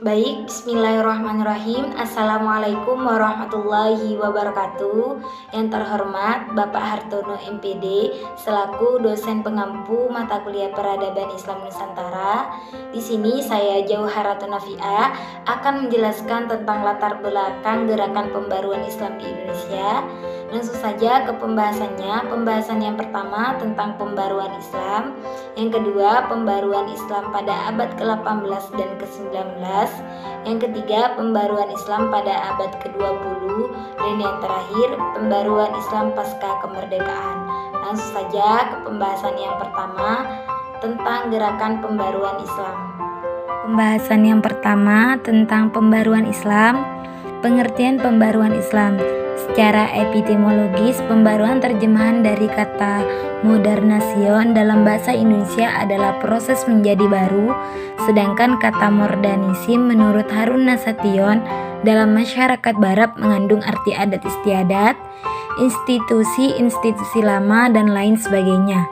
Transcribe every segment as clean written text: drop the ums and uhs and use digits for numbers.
Baik, bismillahirrahmanirrahim. Assalamualaikum warahmatullahi wabarakatuh. Yang terhormat Bapak Hartono MPD selaku dosen pengampu mata kuliah Peradaban Islam Nusantara. Di sini saya Jauharatun Nafi'ah akan menjelaskan tentang latar belakang gerakan pembaruan Islam di Indonesia. Langsung saja ke pembahasannya. Pembahasan yang pertama tentang pembaruan Islam, yang kedua pembaruan Islam pada abad ke-18 dan ke-19, yang ketiga pembaruan Islam pada abad ke-20, dan yang terakhir pembaruan Islam pasca kemerdekaan. Langsung saja ke pembahasan yang pertama tentang gerakan pembaruan Islam. Pembahasan yang pertama tentang pembaruan Islam. Pengertian pembaruan Islam. Secara epistemologis, pembaruan terjemahan dari kata modernation dalam bahasa Indonesia adalah proses menjadi baru, sedangkan kata modernism menurut Harun Nasution dalam masyarakat barat mengandung arti adat istiadat, institusi-institusi lama, dan lain sebagainya.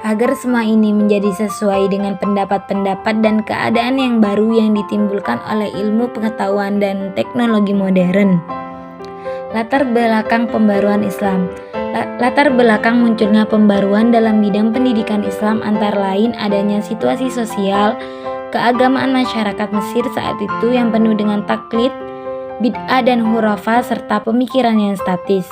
Agar semua ini menjadi sesuai dengan pendapat-pendapat dan keadaan yang baru yang ditimbulkan oleh ilmu pengetahuan dan teknologi modern. Latar belakang pembaruan Islam. Latar belakang munculnya pembaruan dalam bidang pendidikan Islam antara lain adanya situasi sosial, keagamaan masyarakat Mesir saat itu yang penuh dengan taklid, bid'ah dan hurafa serta pemikiran yang statis.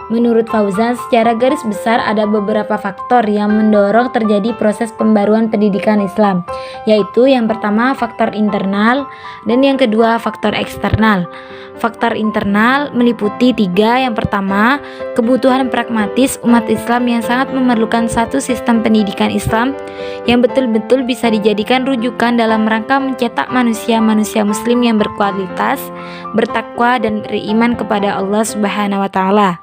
Menurut Fauzan, secara garis besar ada beberapa faktor yang mendorong terjadi proses pembaruan pendidikan Islam, yaitu yang pertama faktor internal dan yang kedua faktor eksternal. Faktor internal meliputi tiga. Yang pertama, kebutuhan pragmatis umat Islam yang sangat memerlukan satu sistem pendidikan Islam yang betul-betul bisa dijadikan rujukan dalam rangka mencetak manusia-manusia muslim yang berkualitas, bertakwa dan beriman kepada Allah Subhanahu wa taala.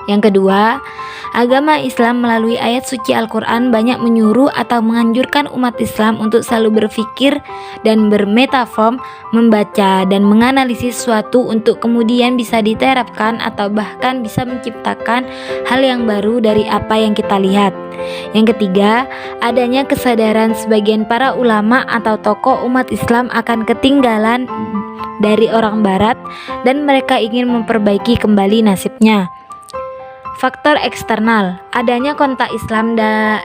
Yang kedua, agama Islam melalui ayat suci Al-Quran banyak menyuruh atau menganjurkan umat Islam untuk selalu berpikir dan bermetaform, membaca dan menganalisis sesuatu untuk kemudian bisa diterapkan atau bahkan bisa menciptakan hal yang baru dari apa yang kita lihat. Yang ketiga, adanya kesadaran sebagian para ulama atau tokoh umat Islam akan ketinggalan dari orang barat dan mereka ingin memperbaiki kembali nasibnya. Faktor eksternal, adanya kontak Islam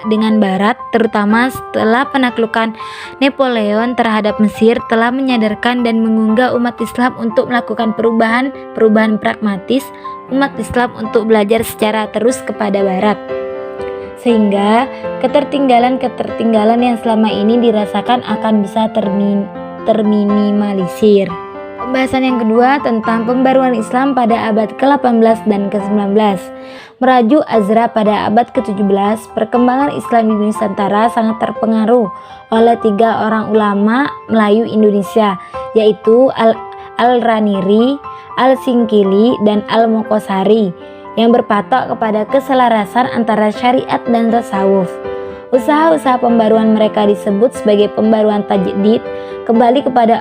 dengan Barat, terutama setelah penaklukan Napoleon terhadap Mesir, telah menyadarkan dan mengunggah umat Islam untuk melakukan perubahan pragmatis umat Islam untuk belajar secara terus kepada Barat. Sehingga ketertinggalan yang selama ini dirasakan akan bisa terminimalisir. Pembahasan yang kedua tentang pembaruan Islam pada abad ke-18 dan ke-19. Merajuk Azra pada abad ke-17, perkembangan Islam di Nusantara sangat terpengaruh oleh tiga orang ulama Melayu Indonesia, yaitu Al-Raniri, Al-Singkili, dan Al-Mokosari, yang berpatok kepada keselarasan antara syariat dan tasawuf. Usaha-usaha pembaruan mereka disebut sebagai pembaruan tajdid, kembali kepada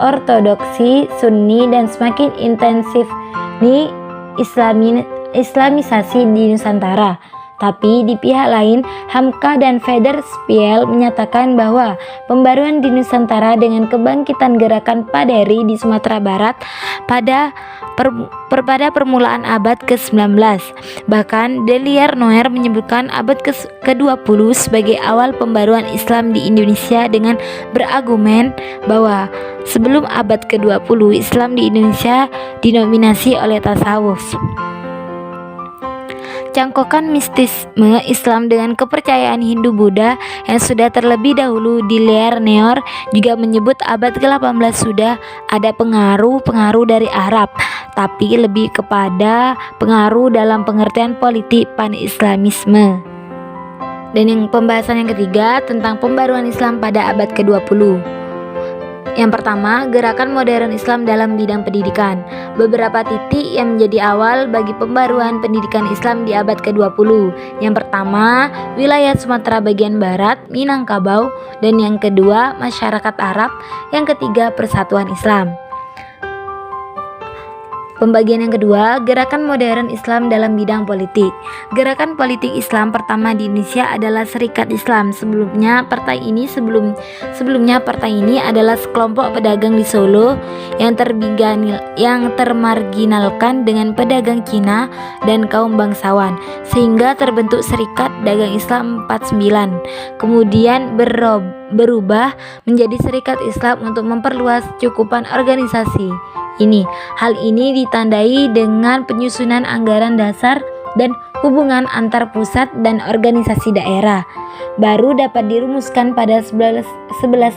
ortodoksi Sunni dan semakin intensif Islamisasi di Nusantara. Tapi di pihak lain, Hamka dan Federspiel menyatakan bahwa pembaruan di Nusantara dengan kebangkitan gerakan Paderi di Sumatera Barat pada permulaan abad ke-19. Bahkan Delier Noer menyebutkan abad ke-20 sebagai awal pembaruan Islam di Indonesia dengan berargumen bahwa sebelum abad ke-20 Islam di Indonesia dinominasi oleh tasawuf. Cangkokan mistisme Islam dengan kepercayaan Hindu-Buddha yang sudah terlebih dahulu di Delier Noer juga menyebut abad ke-18 sudah ada pengaruh dari Arab, tapi lebih kepada pengaruh dalam pengertian politik pan-Islamisme. Dan yang pembahasan yang ketiga tentang pembaruan Islam pada abad ke-20. Yang pertama, gerakan modern Islam dalam bidang pendidikan. Beberapa titik yang menjadi awal bagi pembaruan pendidikan Islam di abad ke-20. Yang pertama, wilayah Sumatera bagian barat, Minangkabau, dan yang kedua, masyarakat Arab. Yang ketiga, persatuan Islam. Pembagian yang kedua, gerakan modern Islam dalam bidang politik. Gerakan politik Islam pertama di Indonesia adalah Serikat Islam. Sebelumnya partai ini adalah sekelompok pedagang di Solo yang termarginalkan dengan pedagang Cina dan kaum bangsawan, sehingga terbentuk Serikat Dagang Islam 49. Kemudian berubah menjadi Serikat Islam untuk memperluas cakupan organisasi ini. Hal ini ditandai dengan penyusunan anggaran dasar dan hubungan antar pusat dan organisasi daerah baru dapat dirumuskan pada 11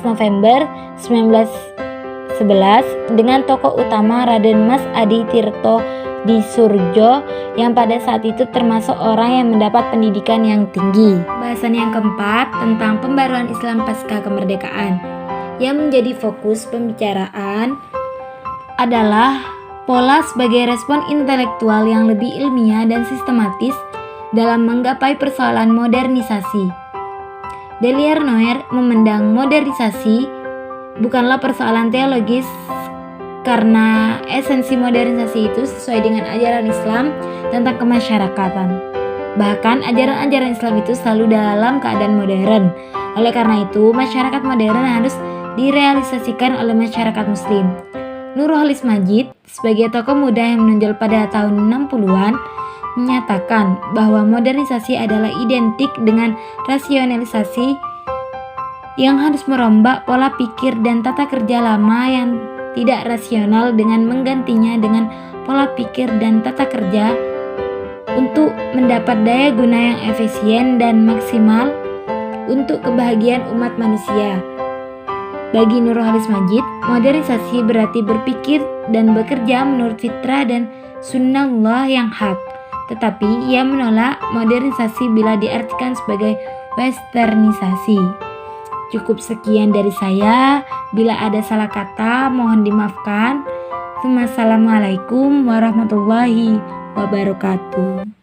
November 1911 dengan tokoh utama Raden Mas Adi Tirto di Surjo yang pada saat itu termasuk orang yang mendapat pendidikan yang tinggi. Bahasan yang keempat tentang pembaruan Islam pasca kemerdekaan. Yang menjadi fokus pembicaraan adalah pola sebagai respon intelektual yang lebih ilmiah dan sistematis dalam menggapai persoalan modernisasi. Deliernoir memandang modernisasi bukanlah persoalan teologis karena esensi modernisasi itu sesuai dengan ajaran Islam tentang kemasyarakatan. Bahkan ajaran-ajaran Islam itu selalu dalam keadaan modern. Oleh karena itu, masyarakat modern harus direalisasikan oleh masyarakat muslim. Nurholis Majid sebagai tokoh muda yang menonjol pada tahun 60-an menyatakan bahwa modernisasi adalah identik dengan rasionalisasi yang harus merombak pola pikir dan tata kerja lama yang tidak rasional dengan menggantinya dengan pola pikir dan tata kerja untuk mendapat daya guna yang efisien dan maksimal untuk kebahagiaan umat manusia. Bagi Nurholis Majid, modernisasi berarti berpikir dan bekerja menurut fitrah dan sunnahullah yang hak. Tetapi ia menolak modernisasi bila diartikan sebagai westernisasi. Cukup sekian dari saya. Bila ada salah kata, mohon dimaafkan. Wassalamualaikum warahmatullahi wabarakatuh.